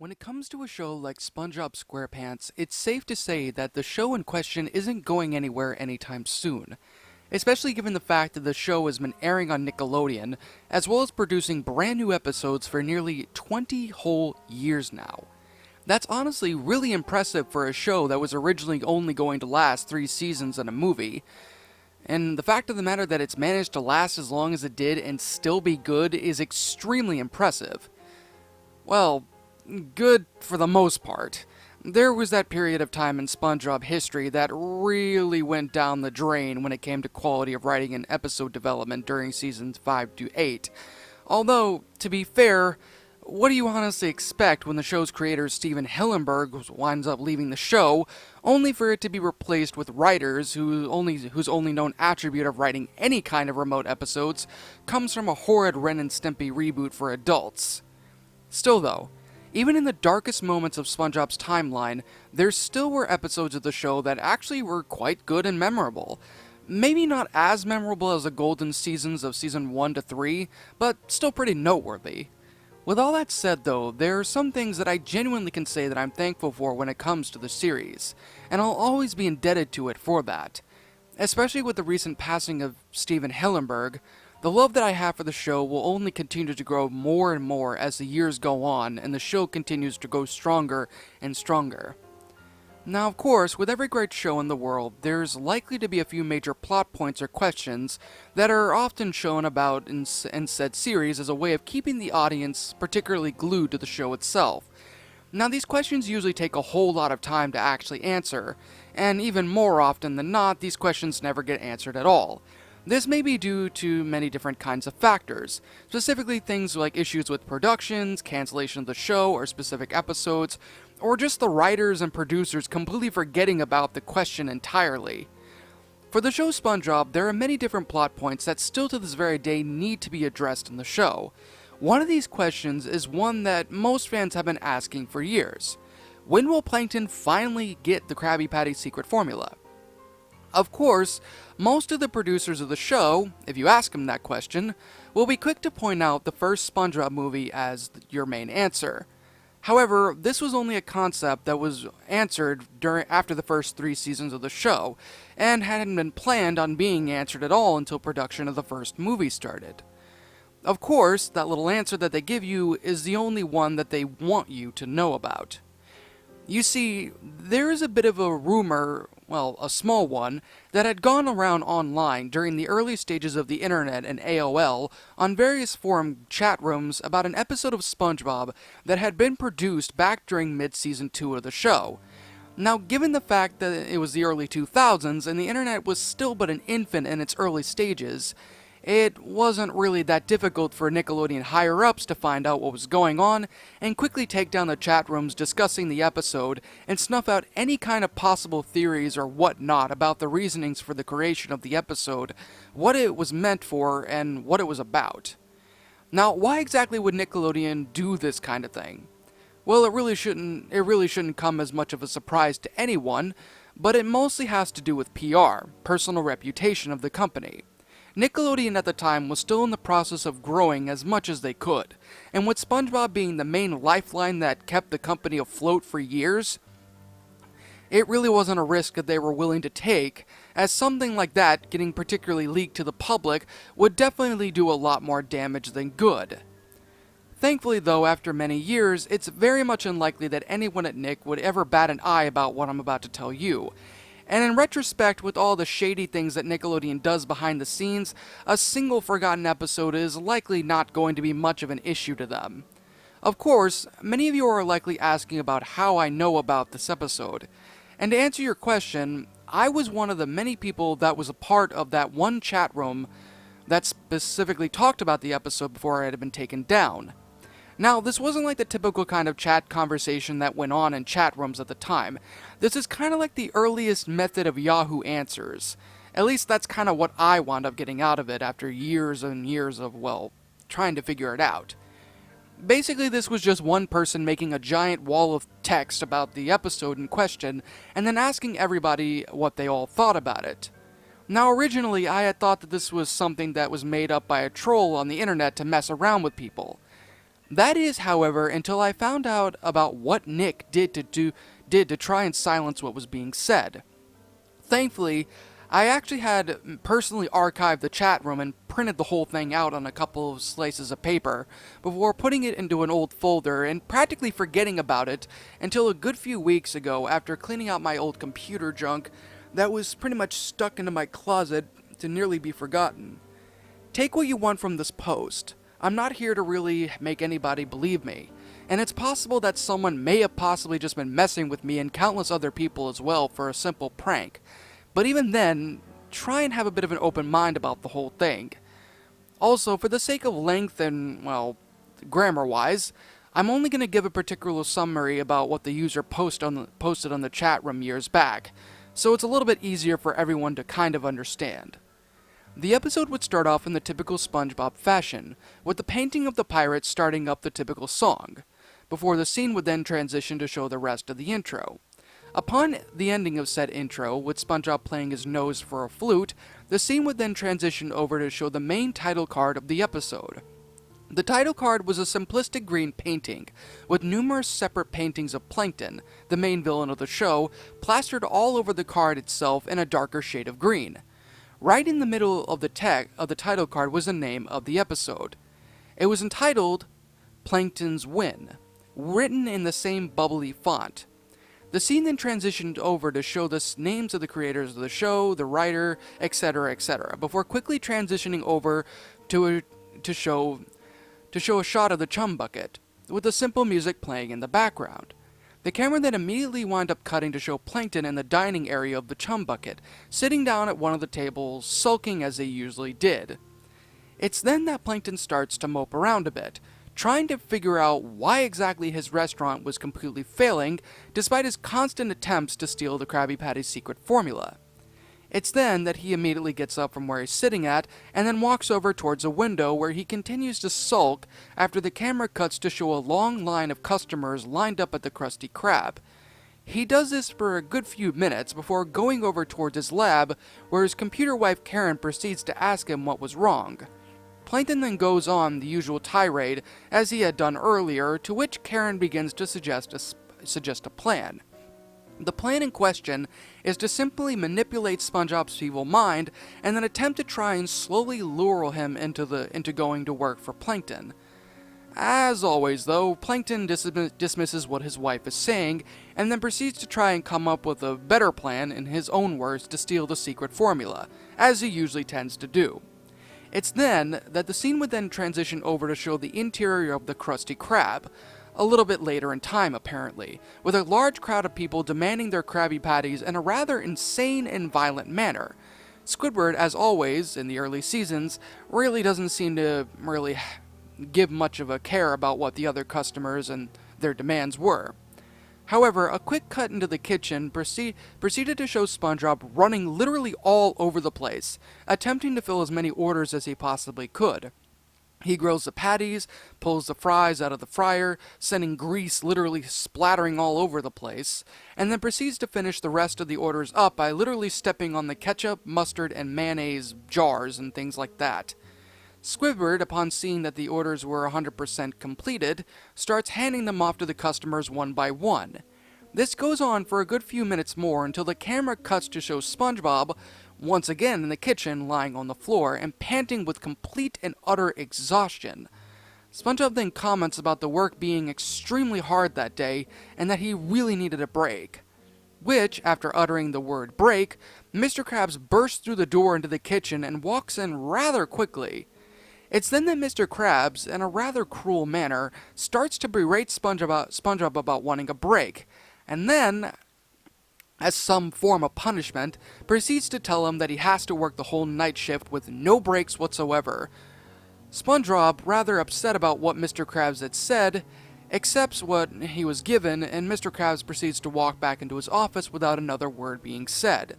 When it comes to a show like SpongeBob SquarePants, it's safe to say that the show in question isn't going anywhere anytime soon, especially given the fact that the show has been airing on Nickelodeon, as well as producing brand new episodes for nearly 20 whole years now. That's honestly really impressive for a show that was originally only going to last 3 seasons and a movie, and the fact of the matter that it's managed to last as long as it did and still be good is extremely impressive. Well, good for the most part. There was that period of time in SpongeBob history that really went down the drain when it came to quality of writing and episode development during seasons 5 to 8. Although, to be fair, what do you honestly expect when the show's creator Steven Hillenburg winds up leaving the show, only for it to be replaced with writers whose only known attribute of writing any kind of remote episodes comes from a horrid Ren and Stimpy reboot for adults? Still though, even in the darkest moments of SpongeBob's timeline, there still were episodes of the show that actually were quite good and memorable. Maybe not as memorable as the golden seasons of season 1 to 3, but still pretty noteworthy. With all that said though, there are some things that I genuinely can say that I'm thankful for when it comes to the series, and I'll always be indebted to it for that. Especially with the recent passing of Steven Hillenburg, the love that I have for the show will only continue to grow more and more as the years go on and the show continues to go stronger and stronger. Now, of course, with every great show in the world, there's likely to be a few major plot points or questions that are often shown about in said series as a way of keeping the audience particularly glued to the show itself. Now, these questions usually take a whole lot of time to actually answer, and even more often than not, these questions never get answered at all. This may be due to many different kinds of factors, specifically things like issues with productions, cancellation of the show or specific episodes, or just the writers and producers completely forgetting about the question entirely. For the show SpongeBob, there are many different plot points that still to this very day need to be addressed in the show. One of these questions is one that most fans have been asking for years. When will Plankton finally get the Krabby Patty secret formula? Of course, most of the producers of the show, if you ask them that question, will be quick to point out the first SpongeBob movie as your main answer. However, this was only a concept that was answered after the first 3 seasons of the show, and hadn't been planned on being answered at all until production of the first movie started. Of course, that little answer that they give you is the only one that they want you to know about. You see, there is a bit of a rumor, well, a small one, that had gone around online during the early stages of the internet and AOL on various forum chat rooms about an episode of SpongeBob that had been produced back during mid-season 2 of the show. Now, given the fact that it was the early 2000s and the internet was still but an infant in its early stages, it wasn't really that difficult for Nickelodeon higher-ups to find out what was going on and quickly take down the chat rooms discussing the episode and snuff out any kind of possible theories or whatnot about the reasonings for the creation of the episode, what it was meant for, and what it was about. Now, why exactly would Nickelodeon do this kind of thing? Well, it really shouldn't come as much of a surprise to anyone, but it mostly has to do with PR, personal reputation of the company. Nickelodeon at the time was still in the process of growing as much as they could, and with SpongeBob being the main lifeline that kept the company afloat for years, it really wasn't a risk that they were willing to take, as something like that getting particularly leaked to the public would definitely do a lot more damage than good. Thankfully though, after many years, it's very much unlikely that anyone at Nick would ever bat an eye about what I'm about to tell you. And in retrospect, with all the shady things that Nickelodeon does behind the scenes, a single forgotten episode is likely not going to be much of an issue to them. Of course, many of you are likely asking about how I know about this episode. And to answer your question, I was one of the many people that was a part of that one chat room that specifically talked about the episode before it had been taken down. Now, this wasn't like the typical kind of chat conversation that went on in chat rooms at the time. This is kind of like the earliest method of Yahoo Answers. At least that's kind of what I wound up getting out of it after years and years of, well, trying to figure it out. Basically, this was just one person making a giant wall of text about the episode in question, and then asking everybody what they all thought about it. Now, originally, I had thought that this was something that was made up by a troll on the internet to mess around with people. That is, however, until I found out about what Nick did to try and silence what was being said. Thankfully, I actually had personally archived the chat room and printed the whole thing out on a couple of slices of paper before putting it into an old folder and practically forgetting about it until a good few weeks ago after cleaning out my old computer junk that was pretty much stuck into my closet to nearly be forgotten. Take what you want from this post. I'm not here to really make anybody believe me, and it's possible that someone may have possibly just been messing with me and countless other people as well for a simple prank. But even then, try and have a bit of an open mind about the whole thing. Also, for the sake of length and, well, grammar-wise, I'm only going to give a particular summary about what the user posted on the chat room years back, so it's a little bit easier for everyone to kind of understand. The episode would start off in the typical Spongebob fashion, with the painting of the pirate starting up the typical song, before the scene would then transition to show the rest of the intro. Upon the ending of said intro, with SpongeBob playing his nose for a flute, the scene would then transition over to show the main title card of the episode. The title card was a simplistic green painting, with numerous separate paintings of Plankton, the main villain of the show, plastered all over the card itself in a darker shade of green. Right in the middle of the title card was the name of the episode. It was entitled Plankton's Win, written in the same bubbly font. The scene then transitioned over to show the names of the creators of the show, the writer, etc., before quickly transitioning over to show a shot of the chum bucket, with the simple music playing in the background. The camera then immediately wound up cutting to show Plankton in the dining area of the chum bucket, sitting down at one of the tables, sulking as they usually did. It's then that Plankton starts to mope around a bit, trying to figure out why exactly his restaurant was completely failing, despite his constant attempts to steal the Krabby Patty's secret formula. It's then that he immediately gets up from where he's sitting at, and then walks over towards a window where he continues to sulk after the camera cuts to show a long line of customers lined up at the Krusty Krab. He does this for a good few minutes before going over towards his lab, where his computer wife Karen proceeds to ask him what was wrong. Plankton then goes on the usual tirade, as he had done earlier, to which Karen begins to suggest a plan. The plan in question is to simply manipulate SpongeBob's evil mind and then attempt to try and slowly lure him into going to work for Plankton. As always, though, Plankton dismisses what his wife is saying and then proceeds to try and come up with a better plan, in his own words, to steal the secret formula, as he usually tends to do. It's then that the scene would then transition over to show the interior of the Krusty Krab, a little bit later in time apparently, with a large crowd of people demanding their Krabby Patties in a rather insane and violent manner. Squidward, as always in the early seasons, really doesn't seem to give much of a care about what the other customers and their demands were. However, a quick cut into the kitchen proceeded to show SpongeBob running literally all over the place, attempting to fill as many orders as he possibly could. He grills the patties, pulls the fries out of the fryer, sending grease literally splattering all over the place, and then proceeds to finish the rest of the orders up by literally stepping on the ketchup, mustard, and mayonnaise jars and things like that. Squidward, upon seeing that the orders were 100% completed, starts handing them off to the customers one by one. This goes on for a good few minutes more until the camera cuts to show SpongeBob, once again in the kitchen, lying on the floor and panting with complete and utter exhaustion. SpongeBob then comments about the work being extremely hard that day and that he really needed a break. Which, after uttering the word break, Mr. Krabs bursts through the door into the kitchen and walks in rather quickly. It's then that Mr. Krabs, in a rather cruel manner, starts to berate SpongeBob about wanting a break, and then, as some form of punishment, proceeds to tell him that he has to work the whole night shift with no breaks whatsoever. SpongeBob, rather upset about what Mr. Krabs had said, accepts what he was given, and Mr. Krabs proceeds to walk back into his office without another word being said.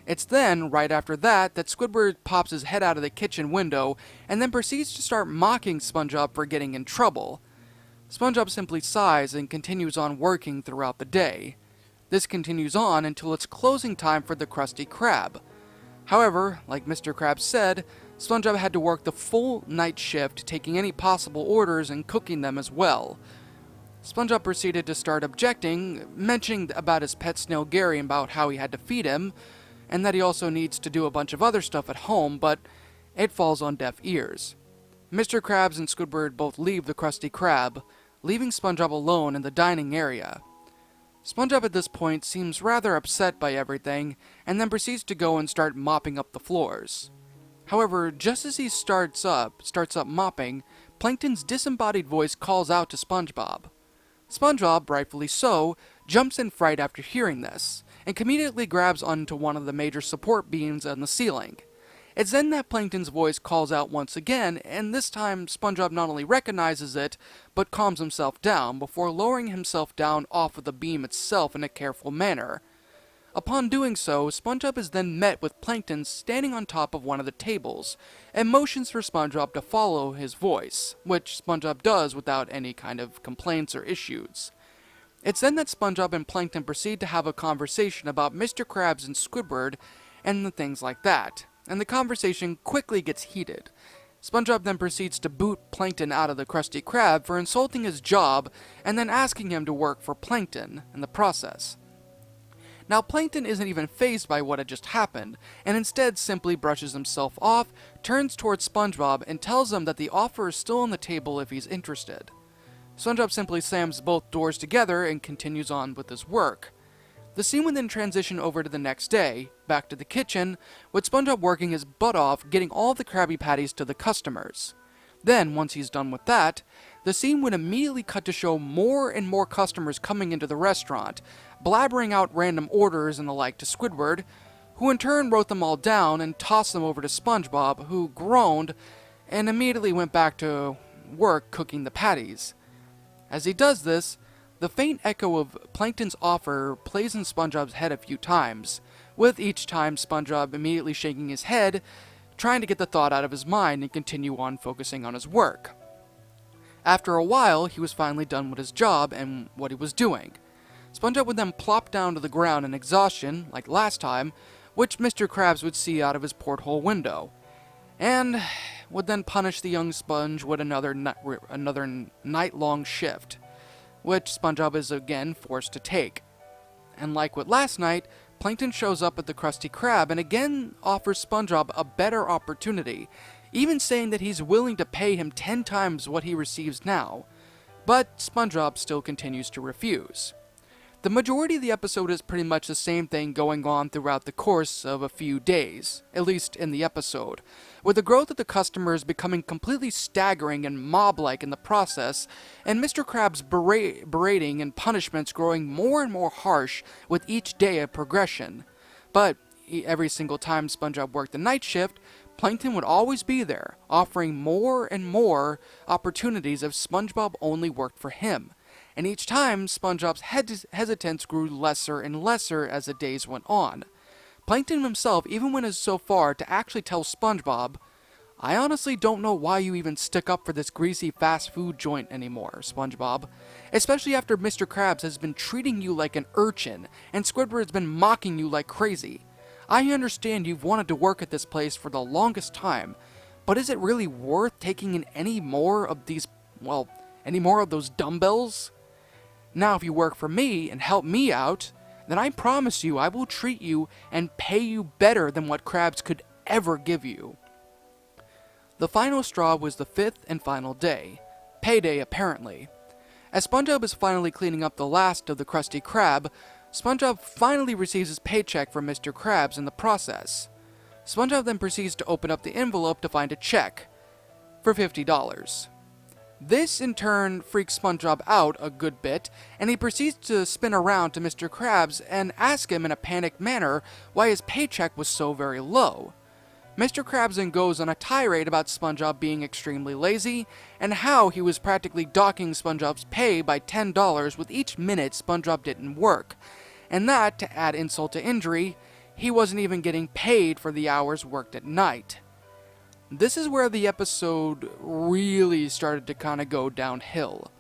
It's then, right after that, that Squidward pops his head out of the kitchen window and then proceeds to start mocking SpongeBob for getting in trouble. SpongeBob simply sighs and continues on working throughout the day. This continues on until it's closing time for the Krusty Krab. However, like Mr. Krabs said, SpongeBob had to work the full night shift, taking any possible orders and cooking them as well. SpongeBob proceeded to start objecting, mentioning about his pet snail Gary and about how he had to feed him, and that he also needs to do a bunch of other stuff at home, but it falls on deaf ears. Mr. Krabs and Squidward both leave the Krusty Krab, leaving SpongeBob alone in the dining area. SpongeBob at this point seems rather upset by everything, and then proceeds to go and start mopping up the floors. However, just as he starts up mopping, Plankton's disembodied voice calls out to SpongeBob. SpongeBob, rightfully so, jumps in fright after hearing this, and immediately grabs onto one of the major support beams on the ceiling. It's then that Plankton's voice calls out once again, and this time SpongeBob not only recognizes it, but calms himself down before lowering himself down off of the beam itself in a careful manner. Upon doing so, SpongeBob is then met with Plankton standing on top of one of the tables, and motions for SpongeBob to follow his voice, which SpongeBob does without any kind of complaints or issues. It's then that SpongeBob and Plankton proceed to have a conversation about Mr. Krabs and Squidward, and the things like that, and the conversation quickly gets heated. SpongeBob then proceeds to boot Plankton out of the Krusty Krab for insulting his job, and then asking him to work for Plankton in the process. Now, Plankton isn't even fazed by what had just happened, and instead simply brushes himself off, turns towards SpongeBob, and tells him that the offer is still on the table if he's interested. SpongeBob simply slams both doors together and continues on with his work. The scene would then transition over to the next day, back to the kitchen, with SpongeBob working his butt off getting all the Krabby Patties to the customers. Then, once he's done with that, the scene would immediately cut to show more and more customers coming into the restaurant, blabbering out random orders and the like to Squidward, who in turn wrote them all down and tossed them over to SpongeBob, who groaned and immediately went back to work cooking the patties. As he does this, the faint echo of Plankton's offer plays in SpongeBob's head a few times, with each time SpongeBob immediately shaking his head, trying to get the thought out of his mind and continue on focusing on his work. After a while, he was finally done with his job and what he was doing. SpongeBob would then plop down to the ground in exhaustion, like last time, which Mr. Krabs would see out of his porthole window, and would then punish the young sponge with another night-long shift, which SpongeBob is again forced to take. And like with last night, Plankton shows up at the Krusty Krab and again offers SpongeBob a better opportunity, even saying that he's willing to pay him 10 times what he receives now. But SpongeBob still continues to refuse. The majority of the episode is pretty much the same thing going on throughout the course of a few days, at least in the episode, with the growth of the customers becoming completely staggering and mob-like in the process, and Mr. Krabs' berating and punishments growing more and more harsh with each day of progression. But every single time SpongeBob worked the night shift, Plankton would always be there, offering more and more opportunities if SpongeBob only worked for him. And each time, SpongeBob's hesitance grew lesser and lesser as the days went on. Plankton himself even went as so far to actually tell SpongeBob, "I honestly don't know why you even stick up for this greasy fast food joint anymore, SpongeBob. Especially after Mr. Krabs has been treating you like an urchin, and Squidward has been mocking you like crazy. I understand you've wanted to work at this place for the longest time, but is it really worth taking in any more of those dumbbells? Now, if you work for me and help me out, then I promise you I will treat you and pay you better than what Krabs could ever give you." The final straw was the fifth and final day. Payday, apparently. As SpongeBob is finally cleaning up the last of the Krusty Krab, SpongeBob finally receives his paycheck from Mr. Krabs in the process. SpongeBob then proceeds to open up the envelope to find a check for $50. This, in turn, freaks SpongeBob out a good bit, and he proceeds to spin around to Mr. Krabs and ask him in a panicked manner why his paycheck was so very low. Mr. Krabs then goes on a tirade about SpongeBob being extremely lazy, and how he was practically docking SpongeBob's pay by $10 with each minute SpongeBob didn't work, and that, to add insult to injury, he wasn't even getting paid for the hours worked at night. This is where the episode really started to kind of go downhill.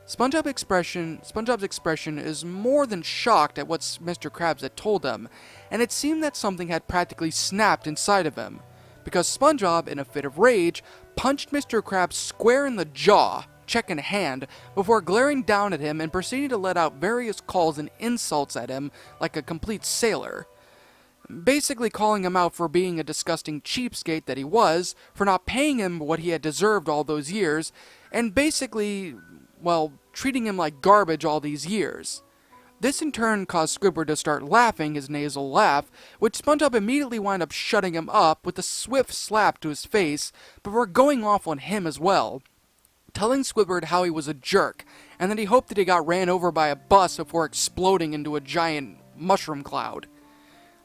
SpongeBob's expression is more than shocked at what Mr. Krabs had told him, and it seemed that something had practically snapped inside of him, because SpongeBob, in a fit of rage, punched Mr. Krabs square in the jaw, check in hand, before glaring down at him and proceeding to let out various calls and insults at him like a complete sailor. Basically calling him out for being a disgusting cheapskate that he was, for not paying him what he had deserved all those years, and basically, well, treating him like garbage all these years. This in turn caused Squidward to start laughing his nasal laugh, which SpongeBob immediately wound up shutting him up with a swift slap to his face before going off on him as well, telling Squidward how he was a jerk, and that he hoped that he got ran over by a bus before exploding into a giant mushroom cloud.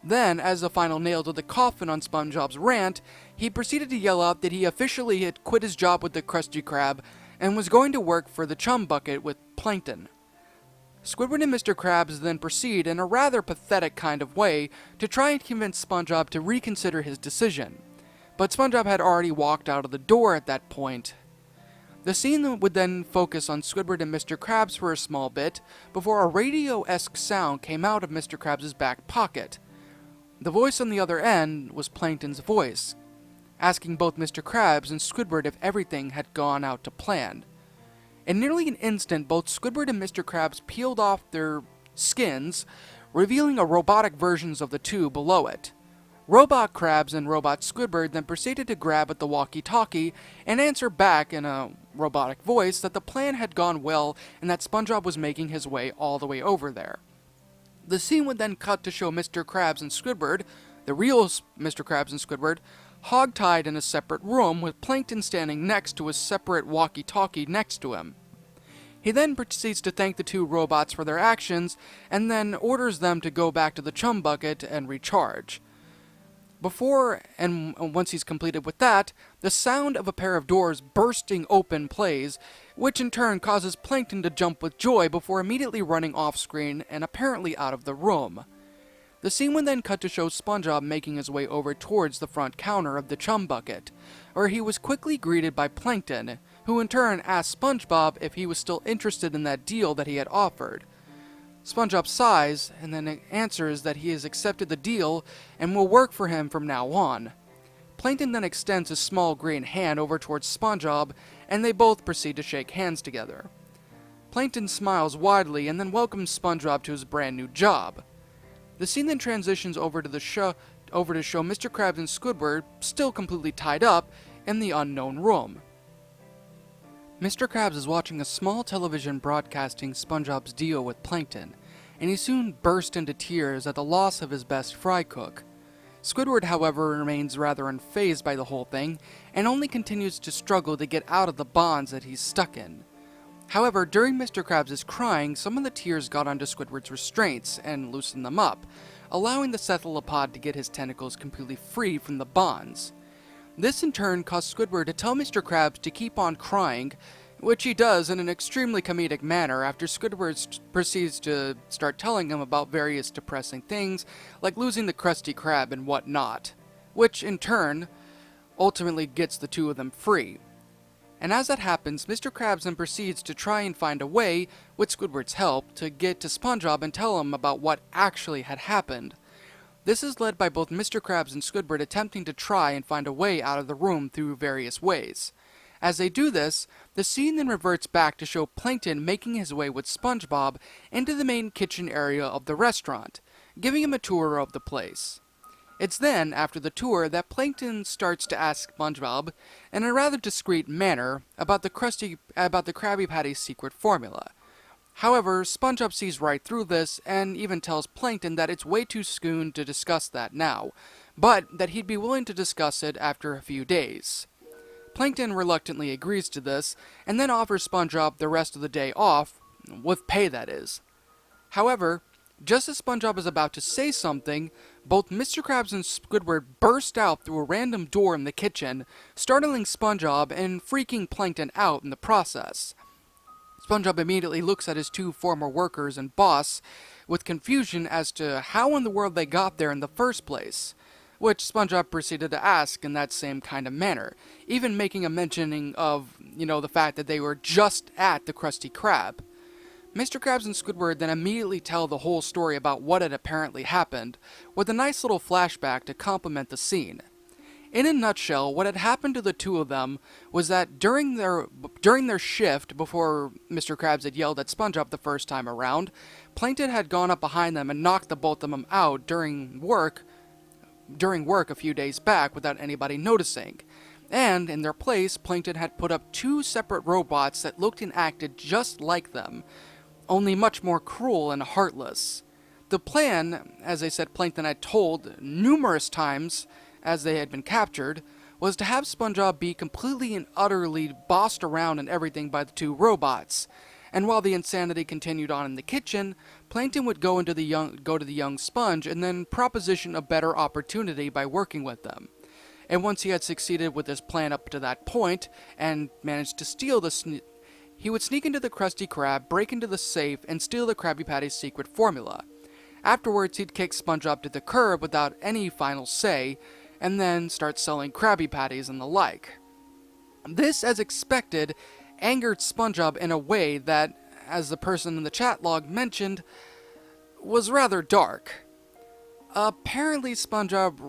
Then, as a final nail to the coffin on SpongeBob's rant, he proceeded to yell out that he officially had quit his job with the Krusty Krab and was going to work for the Chum Bucket with Plankton. Squidward and Mr. Krabs then proceed in a rather pathetic kind of way to try and convince SpongeBob to reconsider his decision, but SpongeBob had already walked out of the door at that point. The scene would then focus on Squidward and Mr. Krabs for a small bit before a radio-esque sound came out of Mr. Krabs' back pocket. The voice on the other end was Plankton's voice, asking both Mr. Krabs and Squidward if everything had gone out to plan. In nearly an instant, both Squidward and Mr. Krabs peeled off their skins, revealing a robotic versions of the two below it. Robot Krabs and Robot Squidward then proceeded to grab at the walkie-talkie and answer back in a robotic voice that the plan had gone well and that SpongeBob was making his way all the way over there. The scene would then cut to show Mr. Krabs and Squidward, the real Mr. Krabs and Squidward, hog-tied in a separate room with Plankton standing next to a separate walkie-talkie next to him. He then proceeds to thank the two robots for their actions and then orders them to go back to the Chum Bucket and recharge. Before and once he's completed with that, the sound of a pair of doors bursting open plays, which in turn causes Plankton to jump with joy before immediately running off-screen and apparently out of the room. The scene would then cut to show SpongeBob making his way over towards the front counter of the Chum Bucket, where he was quickly greeted by Plankton, who in turn asked SpongeBob if he was still interested in that deal that he had offered. SpongeBob sighs and then answers that he has accepted the deal and will work for him from now on. Plankton then extends his small green hand over towards SpongeBob, and they both proceed to shake hands together. Plankton smiles widely and then welcomes SpongeBob to his brand new job. The scene then transitions over to show Mr. Krabs and Squidward, still completely tied up, in the unknown room. Mr. Krabs is watching a small television broadcasting SpongeBob's deal with Plankton, and he soon bursts into tears at the loss of his best fry cook. Squidward, however, remains rather unfazed by the whole thing, and only continues to struggle to get out of the bonds that he's stuck in. However, during Mr. Krabs' crying, some of the tears got onto Squidward's restraints and loosened them up, allowing the cephalopod to get his tentacles completely free from the bonds. This in turn caused Squidward to tell Mr. Krabs to keep on crying, which he does in an extremely comedic manner after Squidward proceeds to start telling him about various depressing things, like losing the Krusty Krab and whatnot, which in turn ultimately gets the two of them free. And as that happens, Mr. Krabs then proceeds to try and find a way, with Squidward's help, to get to SpongeBob and tell him about what actually had happened. This is led by both Mr. Krabs and Squidward attempting to try and find a way out of the room through various ways. As they do this, the scene then reverts back to show Plankton making his way with SpongeBob into the main kitchen area of the restaurant, giving him a tour of the place. It's then, after the tour, that Plankton starts to ask SpongeBob, in a rather discreet manner, about the Krabby Patty's secret formula. However, SpongeBob sees right through this, and even tells Plankton that it's way too soon to discuss that now, but that he'd be willing to discuss it after a few days. Plankton reluctantly agrees to this, and then offers SpongeBob the rest of the day off, with pay that is. However, just as SpongeBob is about to say something, both Mr. Krabs and Squidward burst out through a random door in the kitchen, startling SpongeBob and freaking Plankton out in the process. SpongeBob immediately looks at his two former workers and boss with confusion as to how in the world they got there in the first place, which SpongeBob proceeded to ask in that same kind of manner, even making a mentioning of, the fact that they were just at the Krusty Krab. Mr. Krabs and Squidward then immediately tell the whole story about what had apparently happened, with a nice little flashback to complement the scene. In a nutshell, what had happened to the two of them was that during their shift, before Mr. Krabs had yelled at SpongeBob the first time around, Plankton had gone up behind them and knocked the both of them out during work a few days back without anybody noticing. And in their place, Plankton had put up two separate robots that looked and acted just like them, only much more cruel and heartless. The plan, as I said, Plankton had told numerous times as they had been captured, was to have SpongeBob be completely and utterly bossed around and everything by the two robots. And while the insanity continued on in the kitchen, Plankton would go to the young Sponge and then proposition a better opportunity by working with them. And once he had succeeded with his plan up to that point and managed to steal he would sneak into the Krusty Krab, break into the safe, and steal the Krabby Patty's secret formula. Afterwards, he'd kick SpongeBob to the curb without any final say, and then start selling Krabby Patties and the like. This, as expected, angered SpongeBob in a way that, as the person in the chat log mentioned, was rather dark. Apparently SpongeBob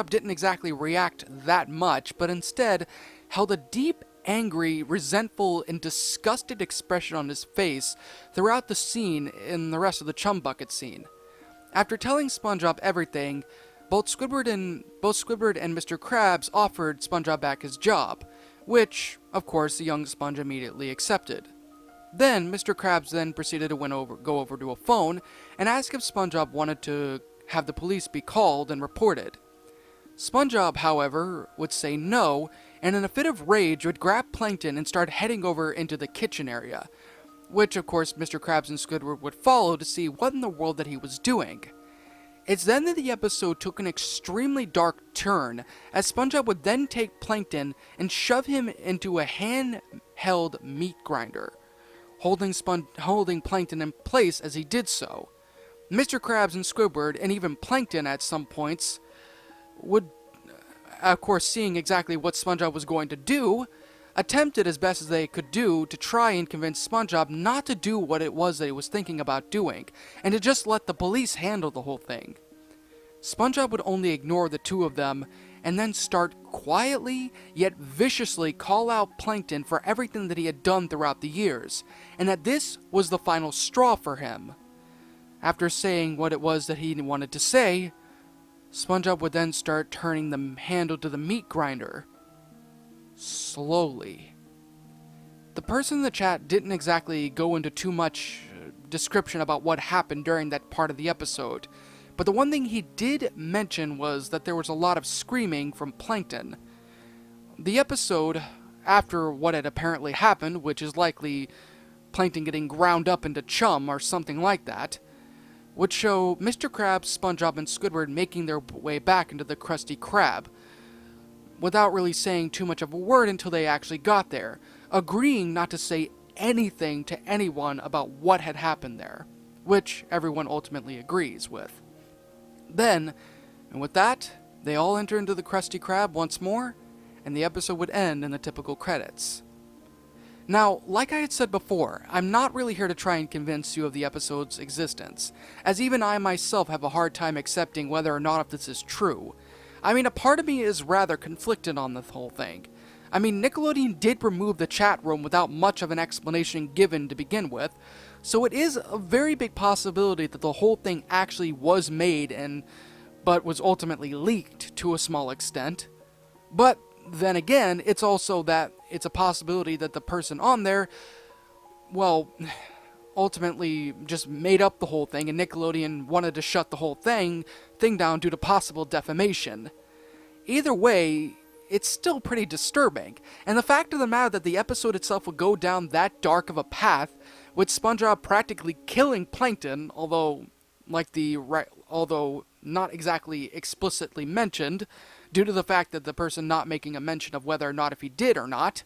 didn't exactly react that much, but instead held a deep, angry, resentful, and disgusted expression on his face throughout the scene in the rest of the Chum Bucket scene. After telling SpongeBob everything, both Squidward and Mr. Krabs offered SpongeBob back his job, which, of course, the young Sponge immediately accepted. Then, Mr. Krabs then proceeded to go over to a phone and ask if SpongeBob wanted to have the police be called and reported. SpongeBob, however, would say no, and in a fit of rage would grab Plankton and start heading over into the kitchen area, which, of course, Mr. Krabs and Squidward would follow to see what in the world that he was doing. It's then that the episode took an extremely dark turn, as SpongeBob would then take Plankton and shove him into a hand-held meat grinder, holding Plankton in place as he did so. Mr. Krabs and Squidward, and even Plankton at some points, would, of course, seeing exactly what SpongeBob was going to do, attempted as best as they could do to try and convince SpongeBob not to do what it was that he was thinking about doing, and to just let the police handle the whole thing. SpongeBob would only ignore the two of them, and then start quietly, yet viciously call out Plankton for everything that he had done throughout the years, and that this was the final straw for him. After saying what it was that he wanted to say, SpongeBob would then start turning the handle to the meat grinder. Slowly. The person in the chat didn't exactly go into too much description about what happened during that part of the episode, but the one thing he did mention was that there was a lot of screaming from Plankton. The episode, after what had apparently happened, which is likely Plankton getting ground up into chum or something like that, would show Mr. Krabs, SpongeBob, and Squidward making their way back into the Krusty Krab, without really saying too much of a word until they actually got there, agreeing not to say anything to anyone about what had happened there, which everyone ultimately agrees with. Then, and with that, they all enter into the Krusty Krab once more, and the episode would end in the typical credits. Now, like I had said before, I'm not really here to try and convince you of the episode's existence, as even I myself have a hard time accepting whether or not if this is true. I mean, a part of me is rather conflicted on the whole thing. I mean, Nickelodeon did remove the chat room without much of an explanation given to begin with, so it is a very big possibility that the whole thing actually was made but was ultimately leaked to a small extent. But then again, it's also that it's a possibility that the person on there, well, ultimately just made up the whole thing, and Nickelodeon wanted to shut the whole thing down due to possible defamation. Either way, it's still pretty disturbing, and the fact of the matter that the episode itself would go down that dark of a path, with SpongeBob practically killing Plankton, although not exactly explicitly mentioned, due to the fact that the person not making a mention of whether or not if he did or not,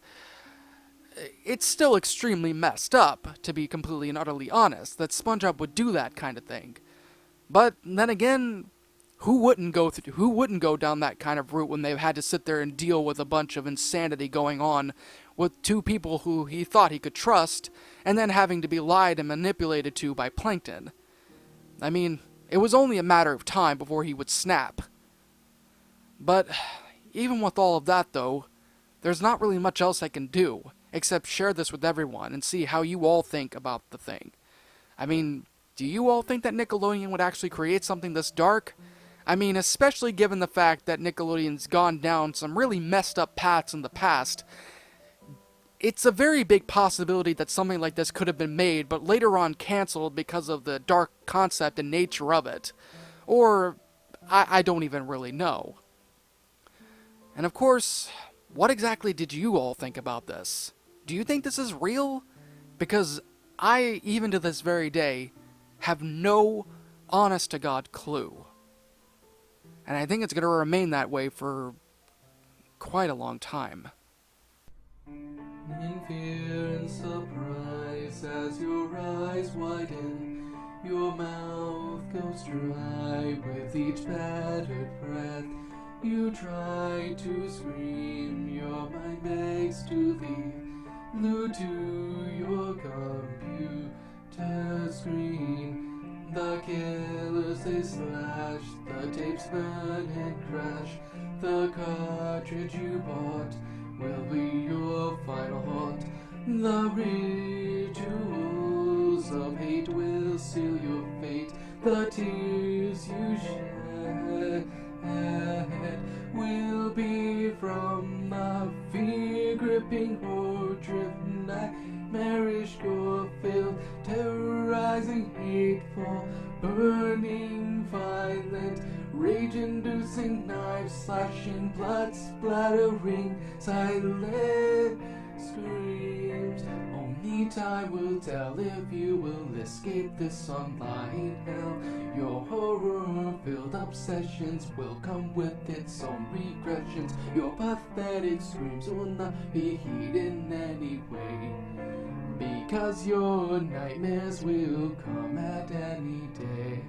it's still extremely messed up, to be completely and utterly honest, that SpongeBob would do that kind of thing. But then again, who wouldn't go down that kind of route when they've had to sit there and deal with a bunch of insanity going on with two people who he thought he could trust, and then having to be lied and manipulated to by Plankton? I mean, it was only a matter of time before he would snap. But even with all of that, though, there's not really much else I can do except share this with everyone and see how you all think about the thing. I mean, do you all think that Nickelodeon would actually create something this dark? I mean, especially given the fact that Nickelodeon's gone down some really messed up paths in the past. It's a very big possibility that something like this could have been made, but later on cancelled because of the dark concept and nature of it. Or, I don't even really know. And of course, what exactly did you all think about this? Do you think this is real? Because I, even to this very day, have no honest-to-God clue. And I think it's going to remain that way for quite a long time. In fear and surprise as your eyes widen, your mouth goes dry with each battered breath. You try to scream, your mind begs to leave, glued to your computer screen. The killers they slash, the tapes burn and crash. The cartridge you bought will be your final haunt. The rituals of hate will seal your fate. The tears you shed will be from the fear-gripping horror-driven nightmarish gore-filled, terrorizing, hateful, burning, violent, rage-inducing, knife-slashing, blood-splattering, silent screams. Only time will tell if you will escape this online hell. Your horror-filled obsessions will come with its own regressions. Your pathetic screams will not be heeded in any way, because your nightmares will come at any day.